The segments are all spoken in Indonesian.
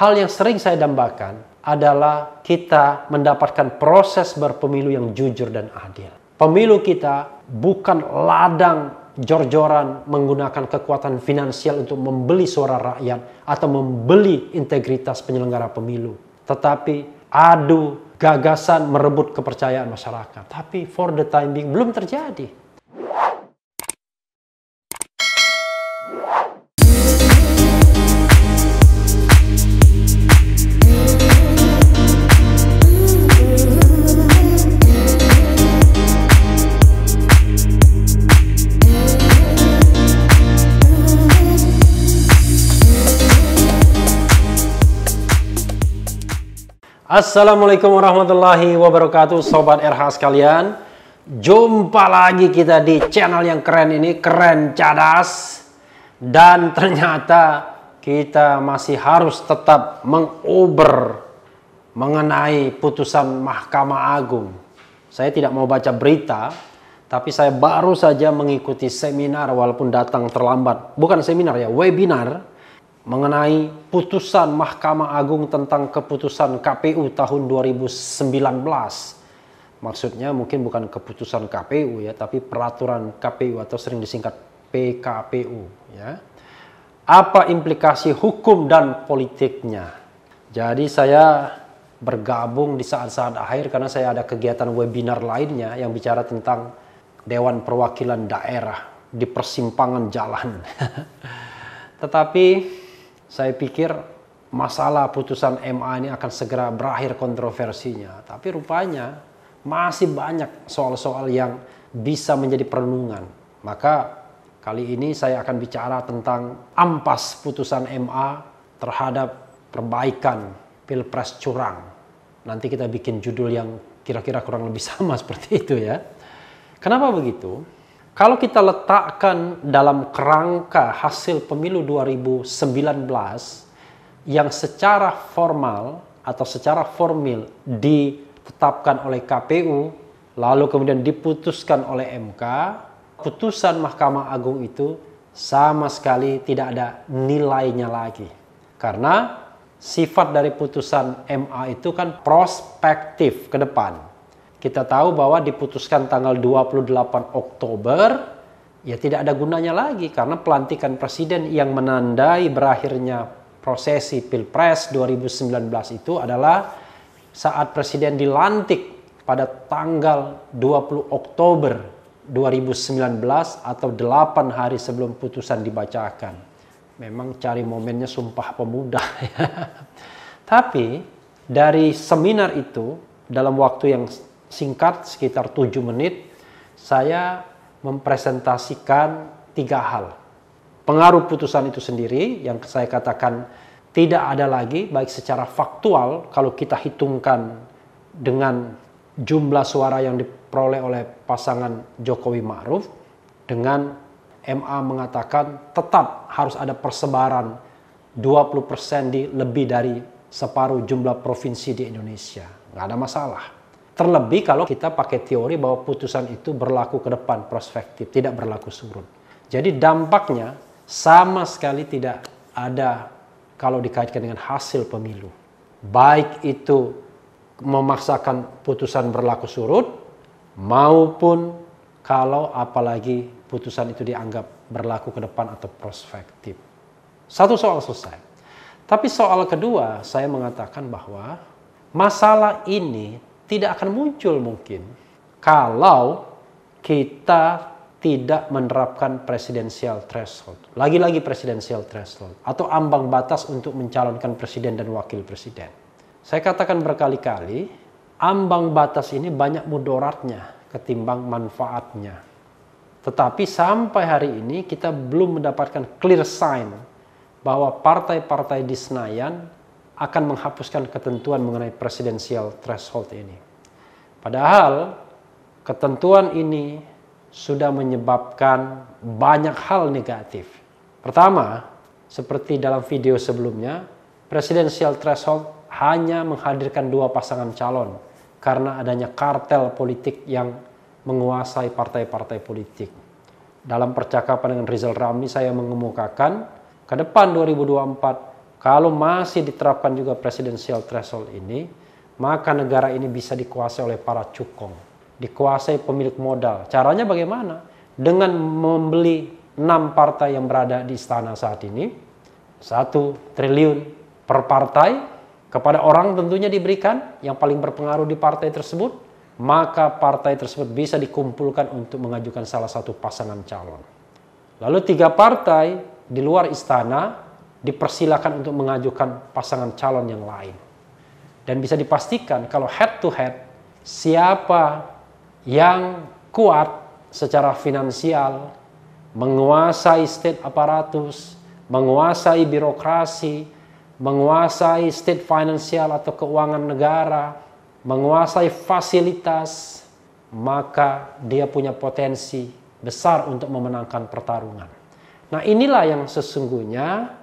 Hal yang sering saya dambakan adalah kita mendapatkan proses berpemilu yang jujur dan adil. Pemilu kita bukan ladang jor-joran menggunakan kekuatan finansial untuk membeli suara rakyat atau membeli integritas penyelenggara pemilu. Tetapi adu gagasan merebut kepercayaan masyarakat. Tapi for the time being belum terjadi. Assalamualaikum warahmatullahi wabarakatuh, Sobat RH sekalian. Jumpa lagi kita di channel yang keren ini, Keren Cadas. Dan ternyata kita masih harus tetap menguber mengenai putusan Mahkamah Agung. Saya tidak mau baca berita, tapi saya baru saja mengikuti seminar walaupun datang terlambat. Bukan seminar ya, webinar. Mengenai putusan Mahkamah Agung tentang keputusan KPU tahun 2019. Maksudnya mungkin bukan keputusan KPU ya, tapi peraturan KPU atau sering disingkat PKPU ya. Apa implikasi hukum dan politiknya? Jadi saya bergabung di saat-saat akhir karena saya ada kegiatan webinar lainnya yang bicara tentang Dewan Perwakilan Daerah di persimpangan jalan. Tetapi saya pikir masalah putusan MA ini akan segera berakhir kontroversinya. Tapi rupanya masih banyak soal-soal yang bisa menjadi perenungan. Maka kali ini saya akan bicara tentang ampas putusan MA terhadap perbaikan Pilpres curang. Nanti kita bikin judul yang kira-kira kurang lebih sama seperti itu ya. Kenapa begitu? Kalau kita letakkan dalam kerangka hasil pemilu 2019 yang secara formal atau secara formil ditetapkan oleh KPU, lalu kemudian diputuskan oleh MK, putusan Mahkamah Agung itu sama sekali tidak ada nilainya lagi. Karena sifat dari putusan MA itu kan prospektif ke depan. Kita tahu bahwa diputuskan tanggal 28 Oktober, ya tidak ada gunanya lagi karena pelantikan presiden yang menandai berakhirnya prosesi Pilpres 2019 itu adalah saat presiden dilantik pada tanggal 20 Oktober 2019 atau 8 hari sebelum putusan dibacakan. Memang cari momennya Sumpah Pemuda ya. Tapi dari seminar itu dalam waktu yang singkat sekitar 7 menit saya mempresentasikan 3 hal. Pengaruh putusan itu sendiri yang saya katakan tidak ada lagi baik secara faktual kalau kita hitungkan dengan jumlah suara yang diperoleh oleh pasangan Jokowi Ma'ruf, dengan MA mengatakan tetap harus ada persebaran 20% di lebih dari separuh jumlah provinsi di Indonesia. Nggak ada masalah. Terlebih kalau kita pakai teori bahwa putusan itu berlaku ke depan prospektif, tidak berlaku surut. Jadi dampaknya sama sekali tidak ada kalau dikaitkan dengan hasil pemilu. Baik itu memaksakan putusan berlaku surut, maupun kalau apalagi putusan itu dianggap berlaku ke depan atau prospektif. Satu soal selesai. Tapi soal kedua saya mengatakan bahwa masalah ini tidak akan muncul mungkin kalau kita tidak menerapkan presidensial threshold. Lagi-lagi presidensial threshold atau ambang batas untuk mencalonkan presiden dan wakil presiden. Saya katakan berkali-kali, ambang batas ini banyak mudaratnya ketimbang manfaatnya. Tetapi sampai hari ini kita belum mendapatkan clear sign bahwa partai-partai di Senayan akan menghapuskan ketentuan mengenai presidensial threshold ini. Padahal ketentuan ini sudah menyebabkan banyak hal negatif. Pertama, seperti dalam video sebelumnya, presidensial threshold hanya menghadirkan 2 pasangan calon karena adanya kartel politik yang menguasai partai-partai politik. Dalam percakapan dengan Rizal Ramli saya mengemukakan ke depan 2024 Kalau masih diterapkan juga presidensial threshold ini, maka negara ini bisa dikuasai oleh para cukong, dikuasai pemilik modal. Caranya bagaimana? Dengan membeli 6 partai yang berada di istana saat ini, 1 triliun per partai, kepada orang tentunya diberikan yang paling berpengaruh di partai tersebut, maka partai tersebut bisa dikumpulkan untuk mengajukan salah satu pasangan calon. Lalu 3 partai di luar istana dipersilakan untuk mengajukan pasangan calon yang lain. Dan bisa dipastikan kalau head to head, siapa yang kuat secara finansial, menguasai state apparatus, menguasai birokrasi, menguasai state financial atau keuangan negara, menguasai fasilitas, maka dia punya potensi besar untuk memenangkan pertarungan. Nah, inilah yang sesungguhnya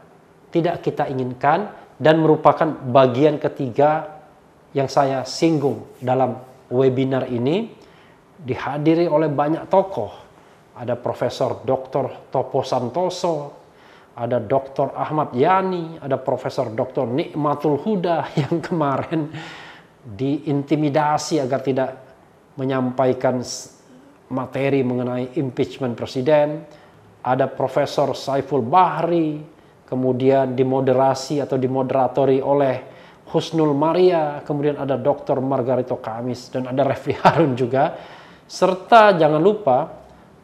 tidak kita inginkan dan merupakan bagian ketiga yang saya singgung dalam webinar ini, dihadiri oleh banyak tokoh. Ada Profesor Dr. Topo Santoso, ada Dr. Ahmad Yani, ada Profesor Dr. Nikmatul Huda yang kemarin diintimidasi agar tidak menyampaikan materi mengenai impeachment presiden. Ada Profesor Saiful Bahri, kemudian dimoderasi atau dimoderatori oleh Husnul Maria, kemudian ada Dr. Margarito Kamis, dan ada Refli Harun juga. Serta jangan lupa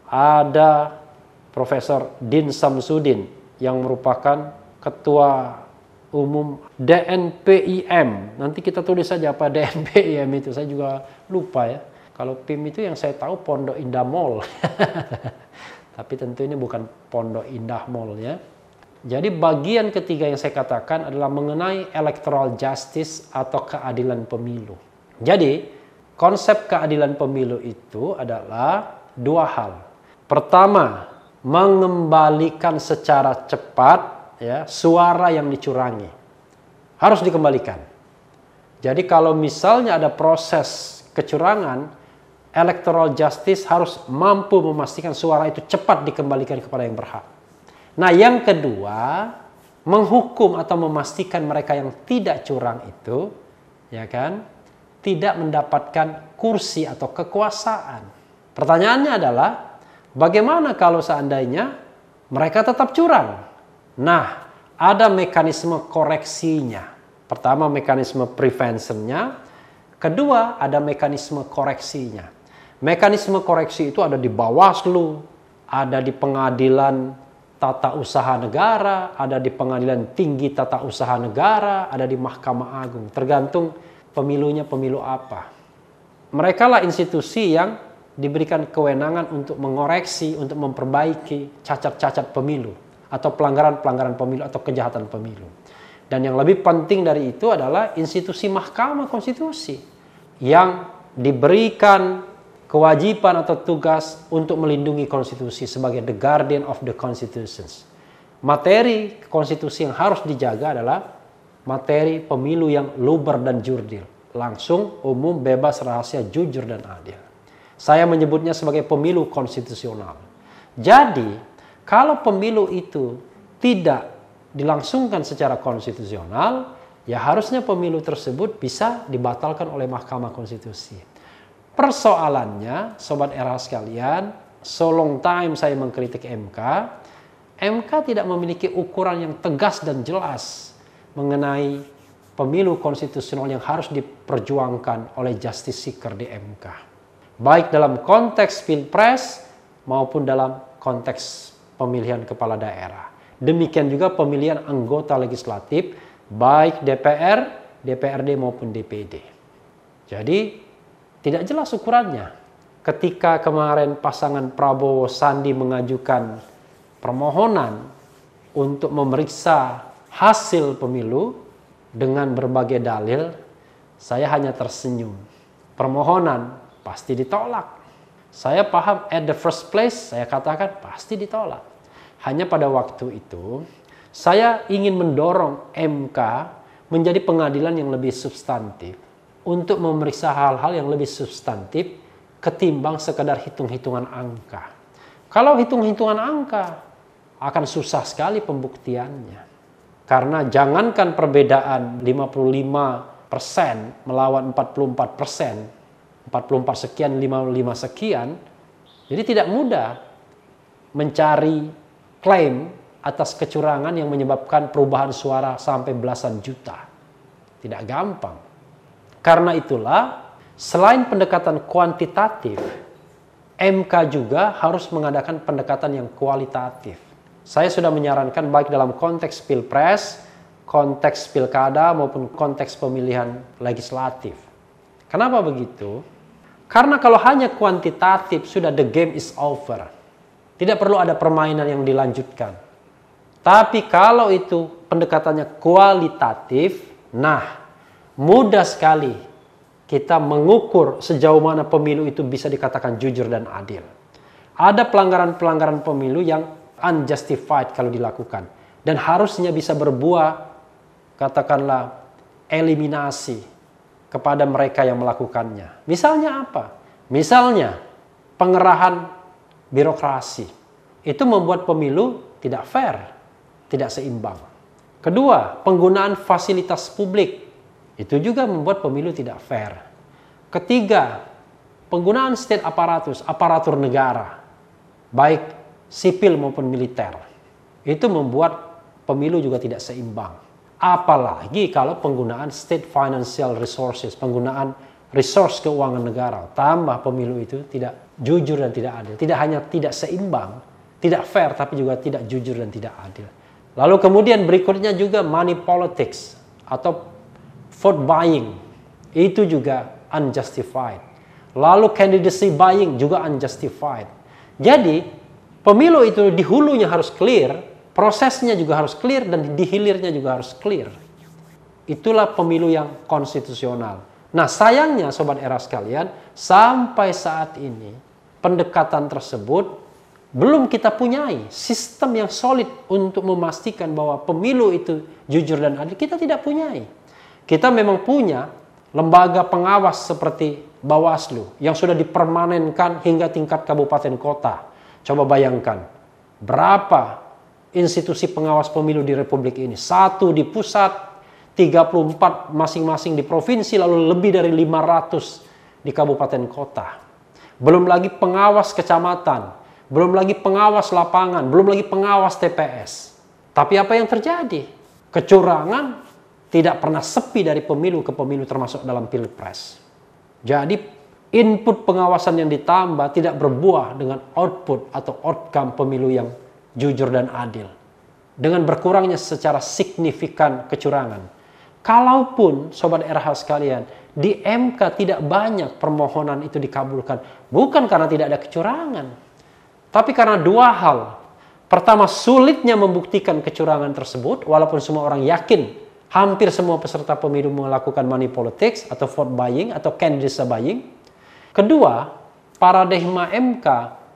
ada Profesor Din Samsudin yang merupakan Ketua Umum DNPIM. Nanti kita tulis saja apa DNPIM itu, saya juga lupa ya. Kalau PIM itu yang saya tahu Pondok Indah Mall. Tapi tentu ini bukan Pondok Indah Mall ya. Jadi bagian ketiga yang saya katakan adalah mengenai electoral justice atau keadilan pemilu. Jadi konsep keadilan pemilu itu adalah 2 hal. Pertama, mengembalikan secara cepat ya suara yang dicurangi. Harus dikembalikan. Jadi kalau misalnya ada proses kecurangan, electoral justice harus mampu memastikan suara itu cepat dikembalikan kepada yang berhak. Nah, yang kedua, menghukum atau memastikan mereka yang tidak curang itu, ya kan, tidak mendapatkan kursi atau kekuasaan. Pertanyaannya adalah, bagaimana kalau seandainya mereka tetap curang? Nah, ada mekanisme koreksinya. Pertama, mekanisme preventionnya. Kedua, ada mekanisme koreksinya. Mekanisme koreksi itu ada di Bawaslu, ada di Pengadilan Tata Usaha Negara, ada di Pengadilan Tinggi Tata Usaha Negara, ada di Mahkamah Agung. Tergantung pemilunya pemilu apa. Mereka lah institusi yang diberikan kewenangan untuk mengoreksi, untuk memperbaiki cacat-cacat pemilu atau pelanggaran-pelanggaran pemilu atau kejahatan pemilu. Dan yang lebih penting dari itu adalah institusi Mahkamah Konstitusi yang diberikan kewajiban atau tugas untuk melindungi konstitusi sebagai the guardian of the constitutions. Materi konstitusi yang harus dijaga adalah materi pemilu yang luber dan jurdil, langsung, umum, bebas, rahasia, jujur, dan adil. Saya menyebutnya sebagai pemilu konstitusional. Jadi, kalau pemilu itu tidak dilangsungkan secara konstitusional, ya harusnya pemilu tersebut bisa dibatalkan oleh Mahkamah Konstitusi. Persoalannya, Sobat Era sekalian, so long time saya mengkritik MK, MK tidak memiliki ukuran yang tegas dan jelas mengenai pemilu konstitusional yang harus diperjuangkan oleh justice seeker di MK. Baik dalam konteks pilpres maupun dalam konteks pemilihan kepala daerah. Demikian juga pemilihan anggota legislatif, baik DPR, DPRD maupun DPD. Jadi, tidak jelas ukurannya. Ketika kemarin pasangan Prabowo Sandi mengajukan permohonan untuk memeriksa hasil pemilu dengan berbagai dalil, saya hanya tersenyum. Permohonan pasti ditolak. Saya paham at the first place, saya katakan pasti ditolak. Hanya pada waktu itu, saya ingin mendorong MK menjadi pengadilan yang lebih substantif, untuk memeriksa hal-hal yang lebih substantif ketimbang sekedar hitung-hitungan angka. Kalau hitung-hitungan angka, akan susah sekali pembuktiannya. Karena jangankan perbedaan 55% melawan 44%, 44 sekian, 55 sekian, jadi tidak mudah mencari klaim atas kecurangan yang menyebabkan perubahan suara sampai belasan juta. Tidak gampang. Karena itulah, selain pendekatan kuantitatif, MK juga harus mengadakan pendekatan yang kualitatif. Saya sudah menyarankan baik dalam konteks pilpres, konteks pilkada, maupun konteks pemilihan legislatif. Kenapa begitu? Karena kalau hanya kuantitatif, sudah the game is over. Tidak perlu ada permainan yang dilanjutkan. Tapi kalau itu pendekatannya kualitatif, nah mudah sekali kita mengukur sejauh mana pemilu itu bisa dikatakan jujur dan adil. Ada pelanggaran-pelanggaran pemilu yang unjustified kalau dilakukan. Dan harusnya bisa berbuah, katakanlah, eliminasi kepada mereka yang melakukannya. Misalnya apa? Misalnya pengerahan birokrasi. Itu membuat pemilu tidak fair, tidak seimbang. Kedua, penggunaan fasilitas publik. Itu juga membuat pemilu tidak fair. Ketiga, penggunaan state apparatus, aparatur negara, baik sipil maupun militer. Itu membuat pemilu juga tidak seimbang. Apalagi kalau penggunaan state financial resources, penggunaan resource keuangan negara, tambah pemilu itu tidak jujur dan tidak adil. Tidak hanya tidak seimbang, tidak fair, tapi juga tidak jujur dan tidak adil. Lalu kemudian berikutnya juga money politics atau vote buying. Itu juga unjustified. Lalu candidacy buying juga unjustified. Jadi pemilu itu di hulunya harus clear, prosesnya juga harus clear, dan di hilirnya juga harus clear. Itulah pemilu yang konstitusional. Nah, sayangnya Sobat Era sekalian, sampai saat ini pendekatan tersebut belum kita punyai sistem yang solid untuk memastikan bahwa pemilu itu jujur dan adil. Kita tidak punyai. Kita memang punya lembaga pengawas seperti Bawaslu yang sudah dipermanenkan hingga tingkat kabupaten kota. Coba bayangkan, berapa institusi pengawas pemilu di Republik ini? 1 di pusat, 34 masing-masing di provinsi, lalu lebih dari 500 di kabupaten kota. Belum lagi pengawas kecamatan, belum lagi pengawas lapangan, belum lagi pengawas TPS. Tapi apa yang terjadi? Kecurangan tidak pernah sepi dari pemilu ke pemilu, termasuk dalam pilpres. Jadi input pengawasan yang ditambah tidak berbuah dengan output atau outcome pemilu yang jujur dan adil. Dengan berkurangnya secara signifikan kecurangan. Kalaupun Sobat RH sekalian, di MK tidak banyak permohonan itu dikabulkan. Bukan karena tidak ada kecurangan. Tapi karena dua hal. Pertama, sulitnya membuktikan kecurangan tersebut, walaupun semua orang yakin hampir semua peserta pemilu melakukan money politics atau vote buying atau candidacy buying. Kedua, paradigma MK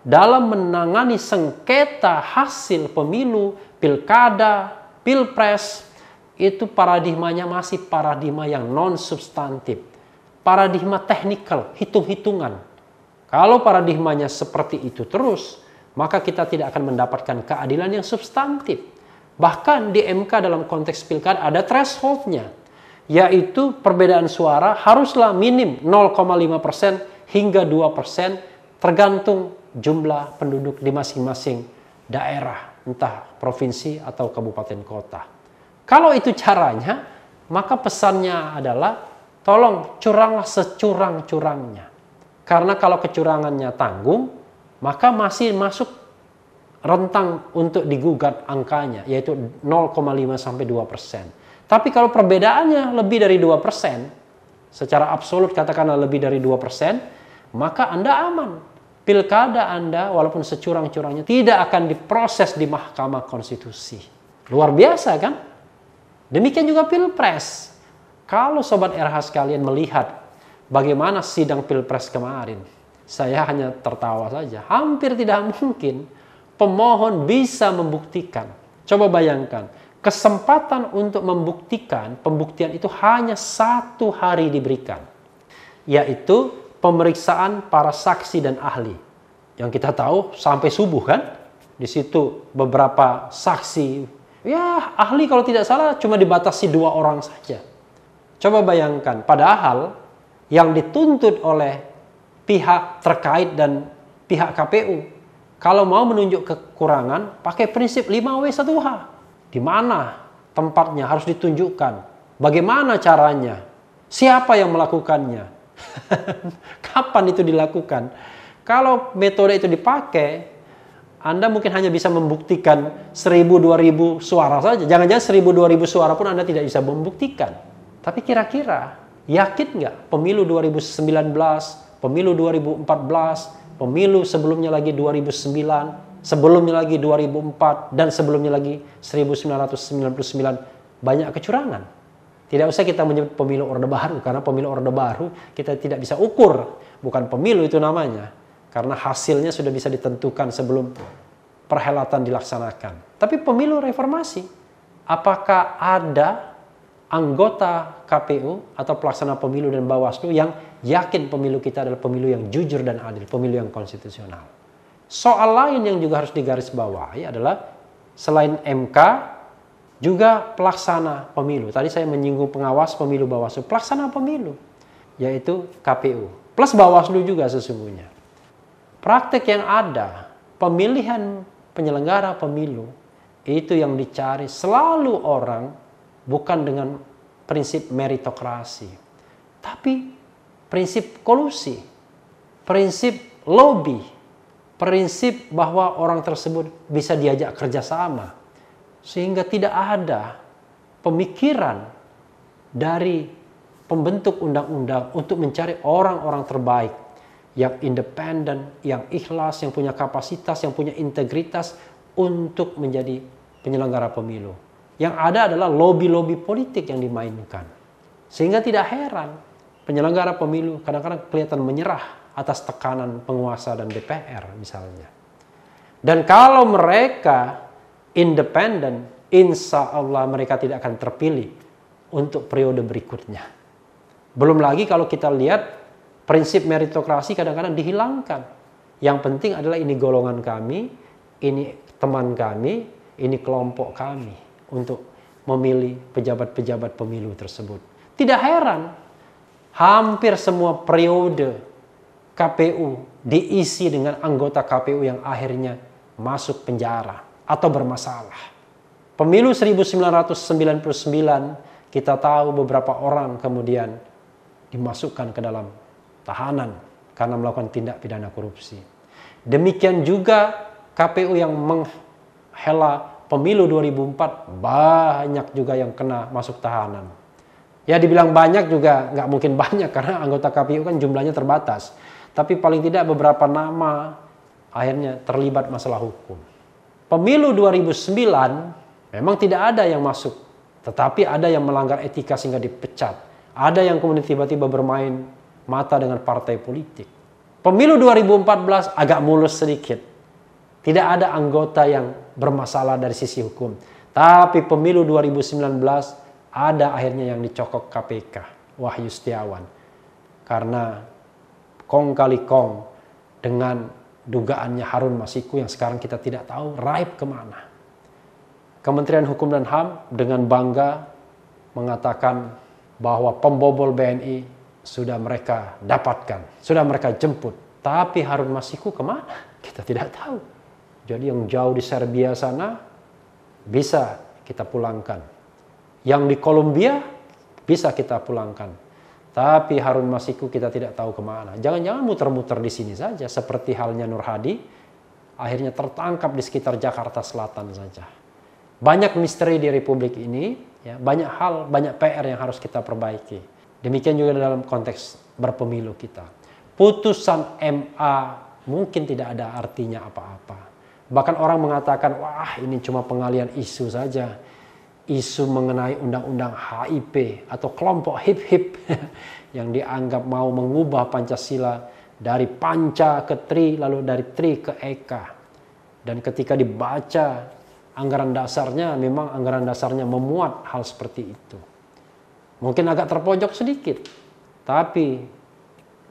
dalam menangani sengketa hasil pemilu, pilkada, pilpres, itu paradigmanya masih paradigma yang non-substantif. Paradigma teknikal, hitung-hitungan. Kalau paradigmanya seperti itu terus, maka kita tidak akan mendapatkan keadilan yang substantif. Bahkan di MK dalam konteks pilkada ada thresholdnya, yaitu perbedaan suara haruslah minim 0,5% hingga 2% tergantung jumlah penduduk di masing-masing daerah, entah provinsi atau kabupaten kota. Kalau itu caranya, maka pesannya adalah tolong curanglah securang-curangnya. Karena kalau kecurangannya tanggung, maka masih masuk rentang untuk digugat angkanya, yaitu 0,5 sampai 2%. Tapi kalau perbedaannya lebih dari 2%, secara absolut katakanlah lebih dari 2%, maka Anda aman. Pilkada Anda walaupun securang-curangnya tidak akan diproses di Mahkamah Konstitusi. Luar biasa kan? Demikian juga pilpres. Kalau Sobat RH sekalian melihat bagaimana sidang pilpres kemarin, saya hanya tertawa saja. Hampir tidak mungkin pemohon bisa membuktikan. Coba bayangkan, kesempatan untuk membuktikan, pembuktian itu hanya 1 hari diberikan. Yaitu pemeriksaan para saksi dan ahli. Yang kita tahu sampai subuh kan? Di situ beberapa saksi Ya, ahli kalau tidak salah cuma dibatasi 2 orang saja. Coba bayangkan, padahal yang dituntut oleh pihak terkait dan pihak KPU, kalau mau menunjuk kekurangan, pakai prinsip 5W1H. Di mana tempatnya harus ditunjukkan? Bagaimana caranya? Siapa yang melakukannya? Kapan itu dilakukan? Kalau metode itu dipakai, Anda mungkin hanya bisa membuktikan 1.000-2.000 suara saja. Jangan-jangan 1.000-2.000 suara pun Anda tidak bisa membuktikan. Tapi kira-kira yakin nggak pemilu 2019, pemilu 2014, pemilu sebelumnya lagi 2009, sebelumnya lagi 2004, dan sebelumnya lagi 1999 banyak kecurangan? Tidak usah kita menyebut pemilu Orde Baru, karena pemilu Orde Baru kita tidak bisa ukur. Bukan pemilu itu namanya. Karena hasilnya sudah bisa ditentukan sebelum perhelatan dilaksanakan. Tapi pemilu reformasi, apakah ada anggota KPU atau pelaksana pemilu dan Bawaslu yang yakin pemilu kita adalah pemilu yang jujur dan adil, pemilu yang konstitusional? Soal lain yang juga harus digarisbawahi adalah selain MK, juga pelaksana pemilu. Tadi saya menyinggung pengawas pemilu Bawaslu, pelaksana pemilu, yaitu KPU. Plus Bawaslu juga sesungguhnya. Praktek yang ada, pemilihan penyelenggara pemilu, itu yang dicari selalu orang bukan dengan prinsip meritokrasi, tapi prinsip kolusi, prinsip lobby, prinsip bahwa orang tersebut bisa diajak kerjasama. Sehingga tidak ada pemikiran dari pembentuk undang-undang untuk mencari orang-orang terbaik, yang independen, yang ikhlas, yang punya kapasitas, yang punya integritas untuk menjadi penyelenggara pemilu. Yang ada adalah lobby-lobby politik yang dimainkan. Sehingga tidak heran penyelenggara pemilu kadang-kadang kelihatan menyerah atas tekanan penguasa dan DPR misalnya. Dan kalau mereka independen, insya Allah mereka tidak akan terpilih untuk periode berikutnya. Belum lagi kalau kita lihat prinsip meritokrasi kadang-kadang dihilangkan. Yang penting adalah ini golongan kami, ini teman kami, ini kelompok kami untuk memilih pejabat-pejabat pemilu tersebut. Tidak heran, hampir semua periode KPU diisi dengan anggota KPU yang akhirnya masuk penjara atau bermasalah. Pemilu 1999 kita tahu beberapa orang kemudian dimasukkan ke dalam tahanan karena melakukan tindak pidana korupsi. Demikian juga KPU yang menghela pemilu 2004 banyak juga yang kena masuk tahanan. Ya dibilang banyak juga nggak mungkin banyak karena anggota KPU kan jumlahnya terbatas. Tapi paling tidak beberapa nama akhirnya terlibat masalah hukum. Pemilu 2009 memang tidak ada yang masuk, tetapi ada yang melanggar etika sehingga dipecat. Ada yang kemudian tiba-tiba bermain mata dengan partai politik. Pemilu 2014 agak mulus sedikit. Tidak ada anggota yang bermasalah dari sisi hukum. Tapi pemilu 2019 ada akhirnya yang dicokok KPK, Wahyu Setiawan. Karena kong kali kong dengan dugaannya Harun Masiku yang sekarang kita tidak tahu raib kemana. Kementerian Hukum dan HAM dengan bangga mengatakan bahwa pembobol BNI sudah mereka dapatkan, sudah mereka jemput. Tapi Harun Masiku kemana? Kita tidak tahu. Jadi yang jauh di Serbia sana bisa kita pulangkan. Yang di Kolombia bisa kita pulangkan. Tapi Harun Masiku kita tidak tahu kemana. Jangan-jangan muter-muter di sini saja. Seperti halnya Nur Hadi, akhirnya tertangkap di sekitar Jakarta Selatan saja. Banyak misteri di Republik ini, ya, banyak hal, banyak PR yang harus kita perbaiki. Demikian juga dalam konteks berpemilu kita. Putusan MA mungkin tidak ada artinya apa-apa. Bahkan orang mengatakan, wah ini cuma pengalian isu saja. Isu mengenai undang-undang HIP atau kelompok hip-hip yang dianggap mau mengubah Pancasila dari Panca ke Tri, lalu dari Tri ke Eka. Dan ketika dibaca anggaran dasarnya, memang anggaran dasarnya memuat hal seperti itu. Mungkin agak terpojok sedikit, tapi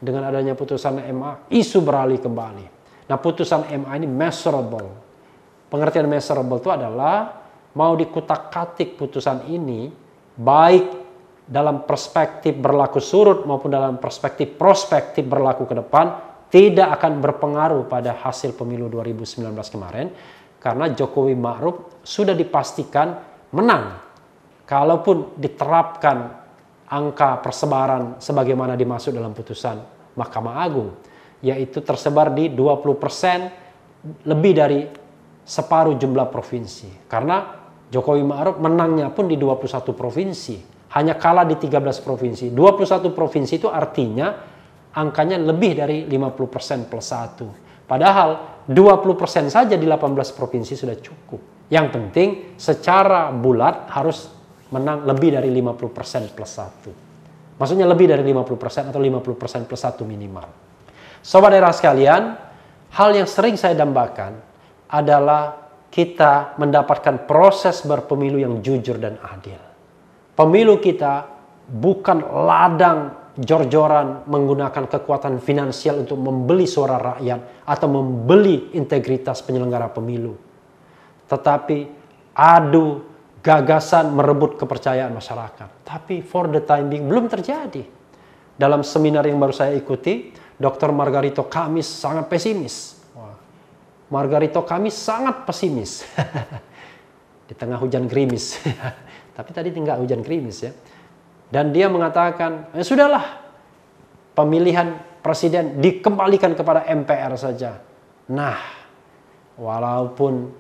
dengan adanya putusan MA, isu beralih kembali. Nah, putusan MA ini measurable. Pengertian measurable itu adalah mau dikutak-katik putusan ini, baik dalam perspektif berlaku surut maupun dalam perspektif prospektif berlaku ke depan, tidak akan berpengaruh pada hasil pemilu 2019 kemarin, karena Jokowi Ma'ruf sudah dipastikan menang. Kalaupun diterapkan angka persebaran sebagaimana dimaksud dalam putusan Mahkamah Agung, yaitu tersebar di 20%, lebih dari separuh jumlah provinsi. Karena Jokowi Ma'ruf menangnya pun di 21 provinsi, hanya kalah di 13 provinsi. 21 provinsi itu artinya angkanya lebih dari 50% plus 1. Padahal 20% saja di 18 provinsi sudah cukup. Yang penting secara bulat harus menang lebih dari 50% plus 1. Maksudnya lebih dari 50% atau 50% plus 1 minimal. Sobat daerah sekalian, hal yang sering saya dambakan adalah kita mendapatkan proses berpemilu yang jujur dan adil. Pemilu kita bukan ladang jor-joran menggunakan kekuatan finansial untuk membeli suara rakyat atau membeli integritas penyelenggara pemilu. Tetapi adu gagasan merebut kepercayaan masyarakat. Tapi for the time being belum terjadi. Dalam seminar yang baru saya ikuti, Dr. Margarito Kamis sangat pesimis. Margarito Kamis sangat pesimis. Di tengah hujan gerimis. Tapi tadi tinggal hujan gerimis ya. Dan dia mengatakan, sudahlah, pemilihan presiden dikembalikan kepada MPR saja. Nah, walaupun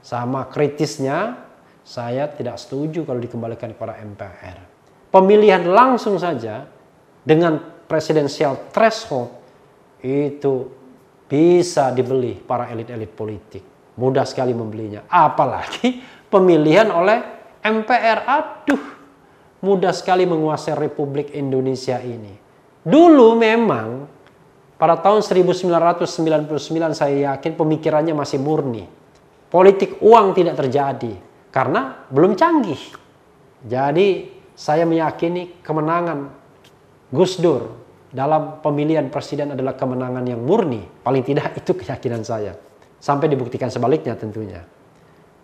sama kritisnya, saya tidak setuju kalau dikembalikan kepada MPR. Pemilihan langsung saja dengan presidensial threshold itu bisa dibeli para elit-elit politik. Mudah sekali membelinya. Apalagi pemilihan oleh MPR. Aduh, mudah sekali menguasai Republik Indonesia ini. Dulu memang pada tahun 1999 saya yakin pemikirannya masih murni. Politik uang tidak terjadi karena belum canggih. Jadi saya meyakini kemenangan Gus Dur dalam pemilihan presiden adalah kemenangan yang murni. Paling tidak itu keyakinan saya. Sampai dibuktikan sebaliknya tentunya.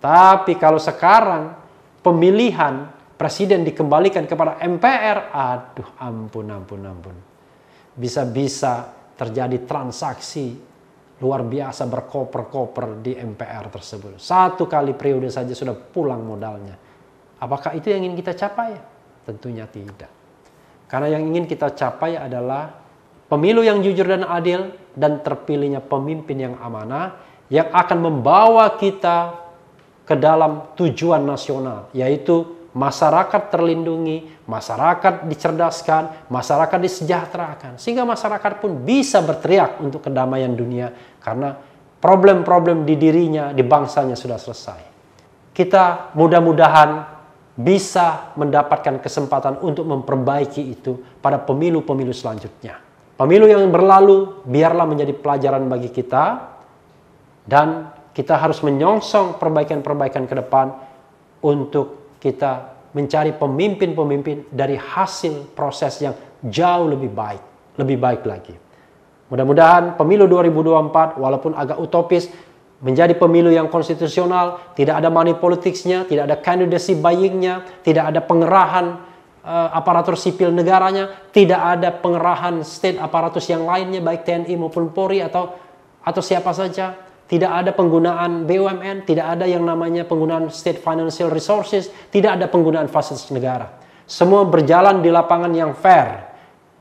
Tapi kalau sekarang pemilihan presiden dikembalikan kepada MPR, aduh ampun. Bisa-bisa terjadi transaksi luar biasa berkoper-koper di MPR tersebut. 1 kali periode saja sudah pulang modalnya. Apakah itu yang ingin kita capai? Tentunya tidak. Karena yang ingin kita capai adalah pemilu yang jujur dan adil dan terpilihnya pemimpin yang amanah yang akan membawa kita ke dalam tujuan nasional, yaitu masyarakat terlindungi, masyarakat dicerdaskan, masyarakat disejahterakan. Sehingga masyarakat pun bisa berteriak untuk kedamaian dunia karena problem-problem di dirinya, di bangsanya sudah selesai. Kita mudah-mudahan bisa mendapatkan kesempatan untuk memperbaiki itu pada pemilu-pemilu selanjutnya. Pemilu yang berlalu biarlah menjadi pelajaran bagi kita dan kita harus menyongsong perbaikan-perbaikan ke depan untuk kita mencari pemimpin-pemimpin dari hasil proses yang jauh lebih baik lagi. Mudah-mudahan pemilu 2024 walaupun agak utopis menjadi pemilu yang konstitusional, tidak ada money politicsnya, tidak ada candidacy buyingnya, tidak ada pengerahan aparatur sipil negaranya, tidak ada pengerahan state aparatus yang lainnya, baik TNI maupun Polri atau siapa saja, tidak ada penggunaan BUMN, tidak ada yang namanya penggunaan state financial resources, tidak ada penggunaan fasilitas negara. Semua berjalan di lapangan yang fair,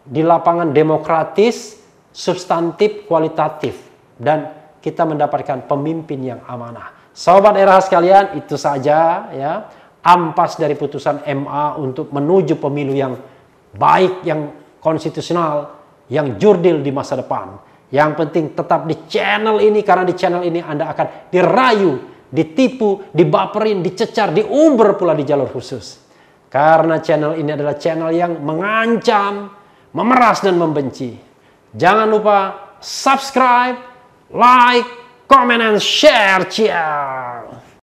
di lapangan demokratis, substantif, kualitatif, dan kita mendapatkan pemimpin yang amanah. Sobat daerah sekalian, itu saja ya ampas dari putusan MA untuk menuju pemilu yang baik, yang konstitusional, yang jurdil di masa depan. Yang penting tetap di channel ini, karena di channel ini Anda akan dirayu, ditipu, dibaperin, dicecar, diuber pula di jalur khusus. Karena channel ini adalah channel yang mengancam, memeras dan membenci. Jangan lupa subscribe, like, comment, and share. Ciao.